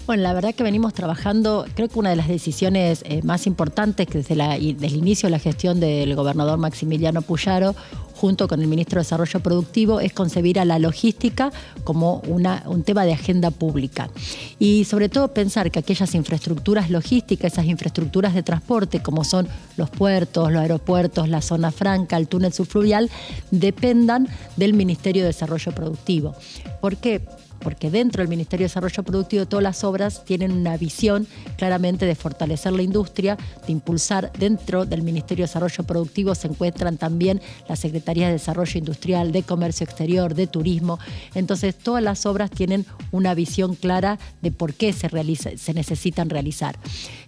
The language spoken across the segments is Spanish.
Bueno, la verdad que venimos trabajando, creo que una de las decisiones más importantes que desde el inicio de la gestión del gobernador Maximiliano Puyaro, junto con el ministro de Desarrollo Productivo, es concebir a la logística como un tema de agenda pública. Y sobre todo pensar que aquellas infraestructuras logísticas, esas infraestructuras de transporte, como son los puertos, los aeropuertos, la zona franca, el túnel subfluvial, dependan del Ministerio de Desarrollo Productivo. ¿Por qué? Porque dentro del Ministerio de Desarrollo Productivo todas las obras tienen una visión claramente de fortalecer la industria, de impulsar. Dentro del Ministerio de Desarrollo Productivo se encuentran también las Secretarías de Desarrollo Industrial, de Comercio Exterior, de Turismo. Entonces todas las obras tienen una visión clara de por qué se necesitan realizar.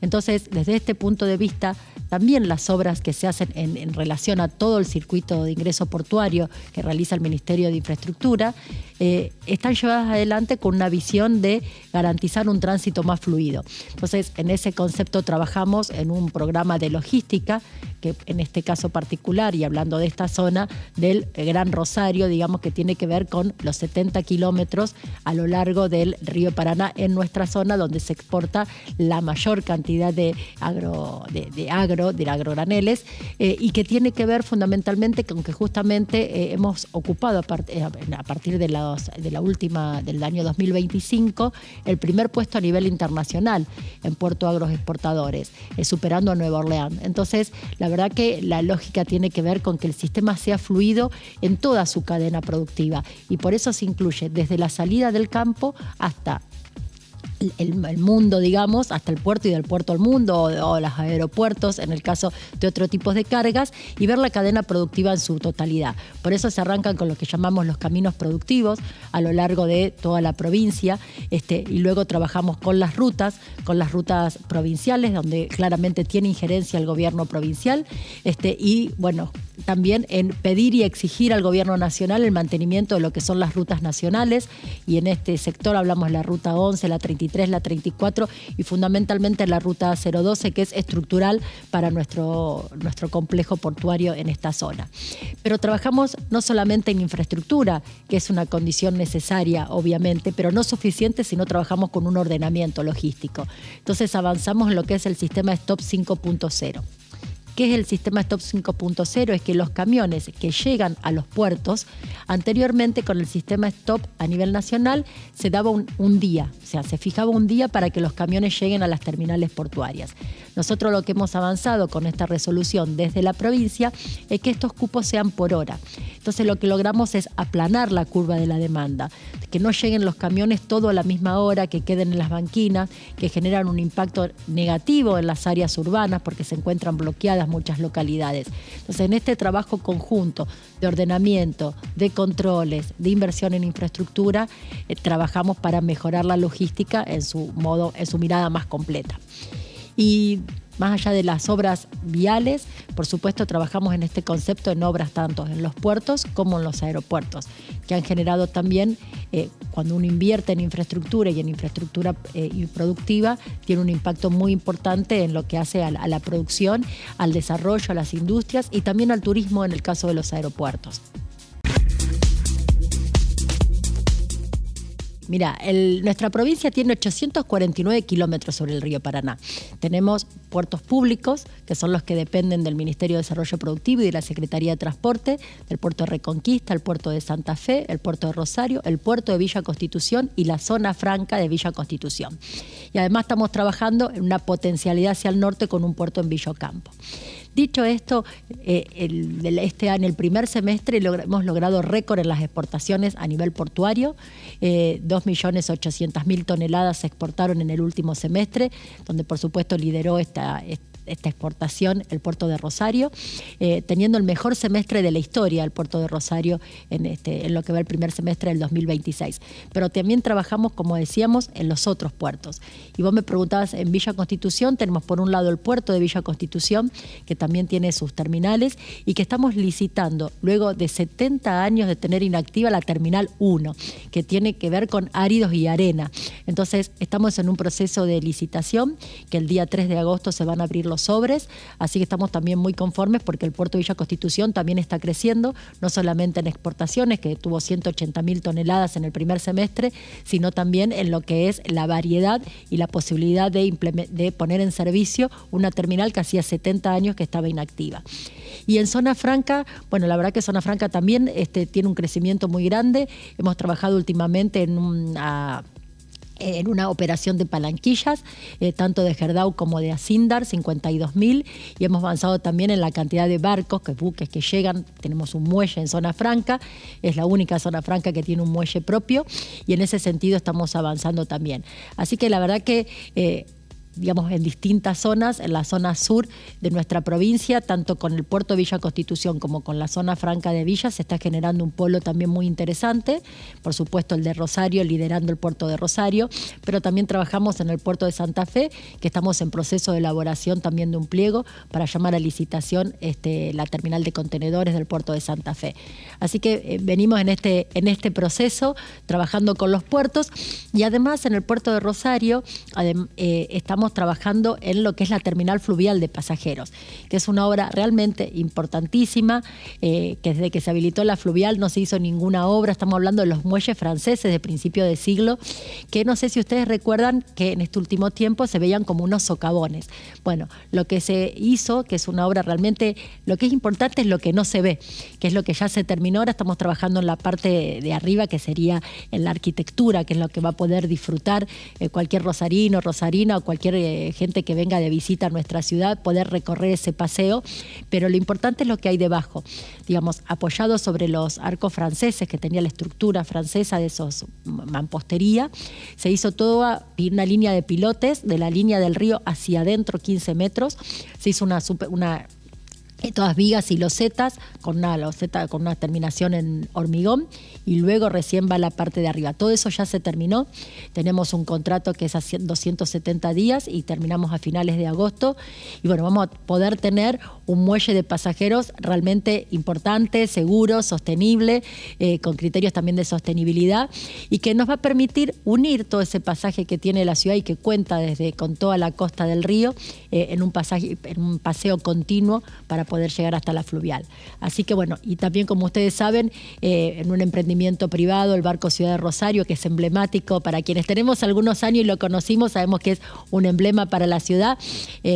Entonces, desde este punto de vista, también las obras que se hacen en relación a todo el circuito de ingreso portuario que realiza el Ministerio de Infraestructura, están llevadas adelante con una visión de garantizar un tránsito más fluido. Entonces, en ese concepto trabajamos en un programa de logística, que en este caso particular, y hablando de esta zona, del Gran Rosario, digamos que tiene que ver con los 70 kilómetros a lo largo del río Paraná en nuestra zona, donde se exporta la mayor cantidad de agrograneles, y que tiene que ver fundamentalmente con que justamente hemos ocupado a partir del año 2025 el primer puesto a nivel internacional en puerto agroexportadores, superando a Nueva Orleans. Entonces, la verdad que la lógica tiene que ver con que el sistema sea fluido en toda su cadena productiva, y por eso se incluye desde la salida del campo hasta el mundo, digamos, hasta el puerto, y del puerto al mundo, o los aeropuertos en el caso de otro tipo de cargas, y ver la cadena productiva en su totalidad. Por eso se arrancan con lo que llamamos los caminos productivos a lo largo de toda la provincia, y luego trabajamos con las rutas provinciales, donde claramente tiene injerencia el gobierno provincial, y bueno, también en pedir y exigir al gobierno nacional el mantenimiento de lo que son las rutas nacionales, y en este sector hablamos de la ruta 11, la 33, la 34 y fundamentalmente la ruta 012, que es estructural para nuestro complejo portuario en esta zona. Pero trabajamos no solamente en infraestructura, que es una condición necesaria obviamente, pero no suficiente si no trabajamos con un ordenamiento logístico. Entonces avanzamos en lo que es el sistema Stop 5.0. ¿Qué es el sistema Stop 5.0? Es que los camiones que llegan a los puertos, anteriormente con el sistema Stop a nivel nacional se daba un día, o sea, se fijaba un día para que los camiones lleguen a las terminales portuarias. Nosotros lo que hemos avanzado con esta resolución desde la provincia es que estos cupos sean por hora. Entonces lo que logramos es aplanar la curva de la demanda, que no lleguen los camiones todo a la misma hora, que queden en las banquinas, que generan un impacto negativo en las áreas urbanas porque se encuentran bloqueadas muchas localidades. Entonces, en este trabajo conjunto de ordenamiento, de controles, de inversión en infraestructura, trabajamos para mejorar la logística en su mirada más completa. Y más allá de las obras viales, por supuesto trabajamos en este concepto en obras tanto en los puertos como en los aeropuertos, que han generado también, cuando uno invierte en infraestructura y en infraestructura productiva, tiene un impacto muy importante en lo que hace a la producción, al desarrollo, a las industrias y también al turismo en el caso de los aeropuertos. Mira, nuestra provincia tiene 849 kilómetros sobre el río Paraná. Tenemos puertos públicos, que son los que dependen del Ministerio de Desarrollo Productivo y de la Secretaría de Transporte, del puerto de Reconquista, el puerto de Santa Fe, el puerto de Rosario, el puerto de Villa Constitución y la zona franca de Villa Constitución. Y además estamos trabajando en una potencialidad hacia el norte con un puerto en Villa Ocampo. Dicho esto, este año, el primer semestre, hemos logrado récord en las exportaciones a nivel portuario. 2.800.000 toneladas se exportaron en el último semestre, donde por supuesto lideró esta exportación el puerto de Rosario, teniendo el mejor semestre de la historia el puerto de Rosario en lo que va el primer semestre del 2026. Pero también trabajamos, como decíamos, en los otros puertos. Y vos me preguntabas, en Villa Constitución tenemos por un lado el puerto de Villa Constitución, que también tiene sus terminales y que estamos licitando luego de 70 años de tener inactiva la terminal 1, que tiene que ver con áridos y arena. Entonces estamos en un proceso de licitación que el día 3 de agosto se van a abrir los los sobres, así que estamos también muy conformes porque el puerto de Villa Constitución también está creciendo, no solamente en exportaciones, que tuvo 180.000 toneladas en el primer semestre, sino también en lo que es la variedad y la posibilidad de poner en servicio una terminal que hacía 70 años que estaba inactiva. Y en Zona Franca, bueno, la verdad que Zona Franca también tiene un crecimiento muy grande. Hemos trabajado últimamente en una operación de palanquillas, tanto de Gerdau como de Asindar, 52.000, y hemos avanzado también en la cantidad de barcos, buques que llegan. Tenemos un muelle en Zona Franca, es la única Zona Franca que tiene un muelle propio, y en ese sentido estamos avanzando también. Así que la verdad que digamos, en distintas zonas, en la zona sur de nuestra provincia, tanto con el puerto de Villa Constitución como con la zona franca de Villa, se está generando un polo también muy interesante. Por supuesto, el de Rosario, liderando el puerto de Rosario, pero también trabajamos en el puerto de Santa Fe, que estamos en proceso de elaboración también de un pliego para llamar a licitación la terminal de contenedores del puerto de Santa Fe. Así que venimos en este proceso, trabajando con los puertos, y además en el puerto de Rosario estamos trabajando en lo que es la terminal fluvial de pasajeros, que es una obra realmente importantísima, que desde que se habilitó la fluvial no se hizo ninguna obra. Estamos hablando de los muelles franceses de principio de siglo, que no sé si ustedes recuerdan que en este último tiempo se veían como unos socavones. Bueno, lo que se hizo, que es una obra realmente, lo que es importante es lo que no se ve, que es lo que ya se terminó. Ahora estamos trabajando en la parte de arriba, que sería en la arquitectura, que es lo que va a poder disfrutar cualquier rosarino, rosarina o cualquier gente que venga de visita a nuestra ciudad, poder recorrer ese paseo, pero lo importante es lo que hay debajo, digamos, apoyado sobre los arcos franceses, que tenía la estructura francesa de esos mampostería. Se hizo toda una línea de pilotes de la línea del río hacia adentro, 15 metros, se hizo todas vigas y losetas con una terminación en hormigón, y luego recién va la parte de arriba. Todo eso ya se terminó. Tenemos un contrato que es a 270 días y terminamos a finales de agosto. Y bueno, vamos a poder tener un muelle de pasajeros realmente importante, seguro, sostenible, con criterios también de sostenibilidad, y que nos va a permitir unir todo ese pasaje que tiene la ciudad y que cuenta con toda la costa del río en un paseo continuo para poder llegar hasta la fluvial. Así que bueno, y también, como ustedes saben, en un emprendimiento privado, el Barco Ciudad de Rosario, que es emblemático para quienes tenemos algunos años y lo conocimos, sabemos que es un emblema para la ciudad.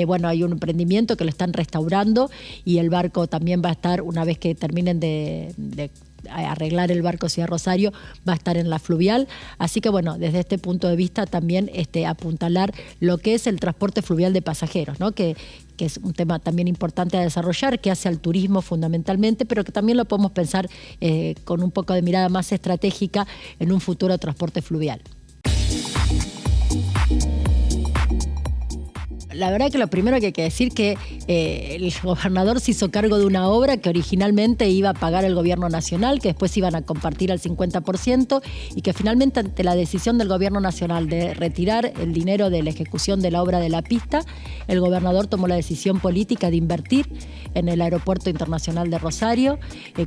Bueno, hay un emprendimiento que lo están restaurando, y el barco también va a estar, una vez que terminen de arreglar el Barco Ciudad Rosario, va a estar en la fluvial. Así que bueno, desde este punto de vista también apuntalar lo que es el transporte fluvial de pasajeros, ¿no? Que es un tema también importante a desarrollar, que hace al turismo fundamentalmente, pero que también lo podemos pensar con un poco de mirada más estratégica en un futuro transporte fluvial. La verdad que lo primero que hay que decir que el gobernador se hizo cargo de una obra que originalmente iba a pagar el gobierno nacional, que después iban a compartir al 50%, y que finalmente, ante la decisión del gobierno nacional de retirar el dinero de la ejecución de la obra de la pista, el gobernador tomó la decisión política de invertir en el Aeropuerto Internacional de Rosario,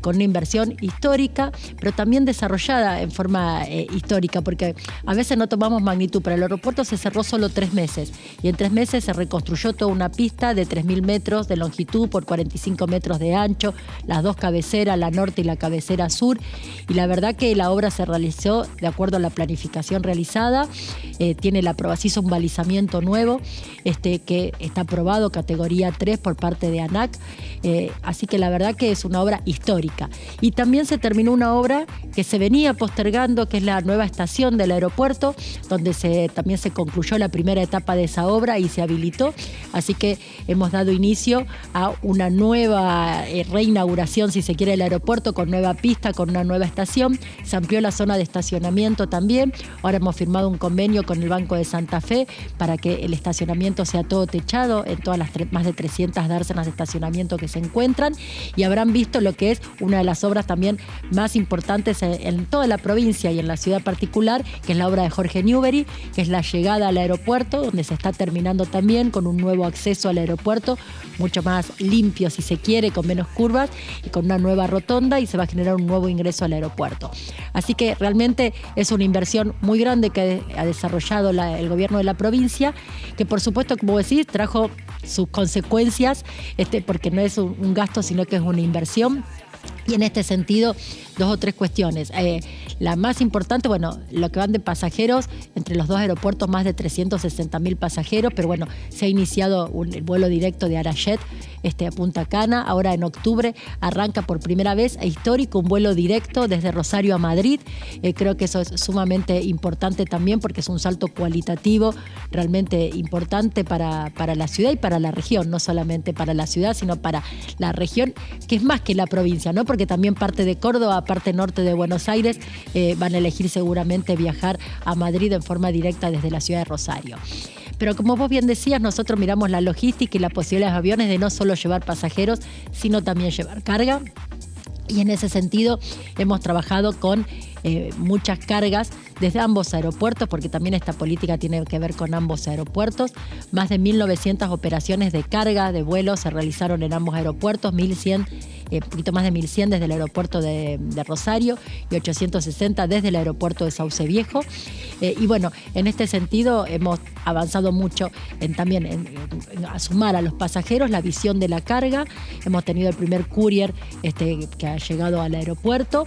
con una inversión histórica, pero también desarrollada en forma histórica, porque a veces no tomamos magnitud, pero el aeropuerto se cerró solo 3 meses, y en 3 meses se reconstruyó toda una pista de 3.000 metros de longitud por 45 metros de ancho, las dos cabeceras, la norte y la cabecera sur, y la verdad que la obra se realizó de acuerdo a la planificación realizada. Se hizo un balizamiento nuevo que está aprobado, categoría 3 por parte de ANAC, así que la verdad que es una obra histórica. Y también se terminó una obra que se venía postergando, que es la nueva estación del aeropuerto, donde también se concluyó la primera etapa de esa obra y se habilitó, así que hemos dado inicio a una nueva reinauguración, si se quiere, del aeropuerto, con nueva pista, con una nueva estación. Se amplió la zona de estacionamiento también. Ahora hemos firmado un convenio con el Banco de Santa Fe para que el estacionamiento sea todo techado en todas las más de 300 dársenas de estacionamiento que se encuentran, y habrán visto lo que es una de las obras también más importantes en toda la provincia y en la ciudad particular, que es la obra de Jorge Newbery, que es la llegada al aeropuerto, donde se está terminando también con un nuevo acceso al aeropuerto, mucho más limpio, si se quiere, con menos curvas y con una nueva rotonda, y se va a generar un nuevo ingreso al aeropuerto. Así que realmente es una inversión muy grande que ha desarrollado el gobierno de la provincia, que por supuesto, como decís, trajo sus consecuencias, porque no es un gasto, sino que es una inversión. Y en este sentido, 2 o 3 cuestiones. La más importante, bueno, lo que van de pasajeros, entre los 2 aeropuertos más de 360.000 pasajeros, pero bueno, se ha iniciado el vuelo directo de Arayet a Punta Cana. Ahora en octubre arranca por primera vez, histórico, un vuelo directo desde Rosario a Madrid. Creo que eso es sumamente importante también porque es un salto cualitativo realmente importante para la ciudad y para la región, no solamente para la ciudad, sino para la región, que es más que la provincia, ¿no? Porque también parte de Córdoba, parte norte de Buenos Aires, van a elegir seguramente viajar a Madrid en forma directa desde la ciudad de Rosario. Pero como vos bien decías, nosotros miramos la logística y la posibilidad de los aviones de no solo llevar pasajeros, sino también llevar carga. Y en ese sentido hemos trabajado con muchas cargas desde ambos aeropuertos, porque también esta política tiene que ver con ambos aeropuertos. Más de 1.900 operaciones de carga de vuelos se realizaron en ambos aeropuertos, 1.100, poquito más de 1.100 desde el aeropuerto de Rosario y 860 desde el aeropuerto de Sauce Viejo. Y bueno, en este sentido hemos avanzado mucho también en sumar a los pasajeros la visión de la carga. Hemos tenido el primer courier que ha llegado al aeropuerto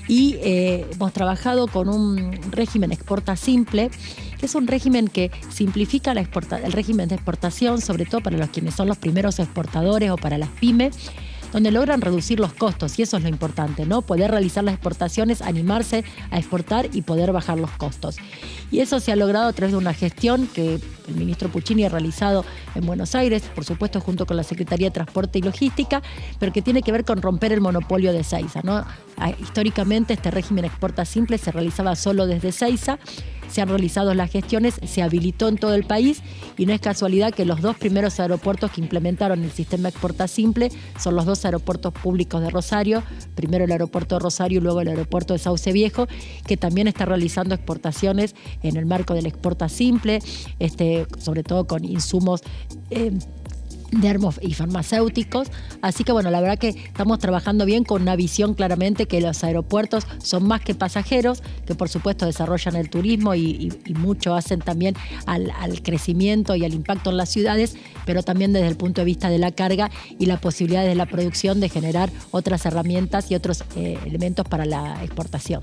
y hemos trabajado con un régimen exporta simple, que es un régimen que simplifica el régimen de exportación, sobre todo para quienes son los primeros exportadores o para las pymes, donde logran reducir los costos, y eso es lo importante, ¿no? Poder realizar las exportaciones, animarse a exportar y poder bajar los costos. Y eso se ha logrado a través de una gestión que el ministro Puccini ha realizado en Buenos Aires, por supuesto junto con la Secretaría de Transporte y Logística, pero que tiene que ver con romper el monopolio de Ezeiza, ¿no? Históricamente este régimen exporta simple se realizaba solo desde Ezeiza. Se han realizado las gestiones, se habilitó en todo el país y no es casualidad que los 2 primeros aeropuertos que implementaron el sistema exporta simple son los 2 aeropuertos públicos de Rosario, primero el aeropuerto de Rosario y luego el aeropuerto de Sauce Viejo, que también está realizando exportaciones en el marco del exporta simple, sobre todo con insumos y farmacéuticos. Así que bueno, la verdad que estamos trabajando bien con una visión claramente que los aeropuertos son más que pasajeros, que por supuesto desarrollan el turismo y mucho hacen también al crecimiento y al impacto en las ciudades, pero también desde el punto de vista de la carga y la posibilidad de la producción de generar otras herramientas y otros elementos para la exportación.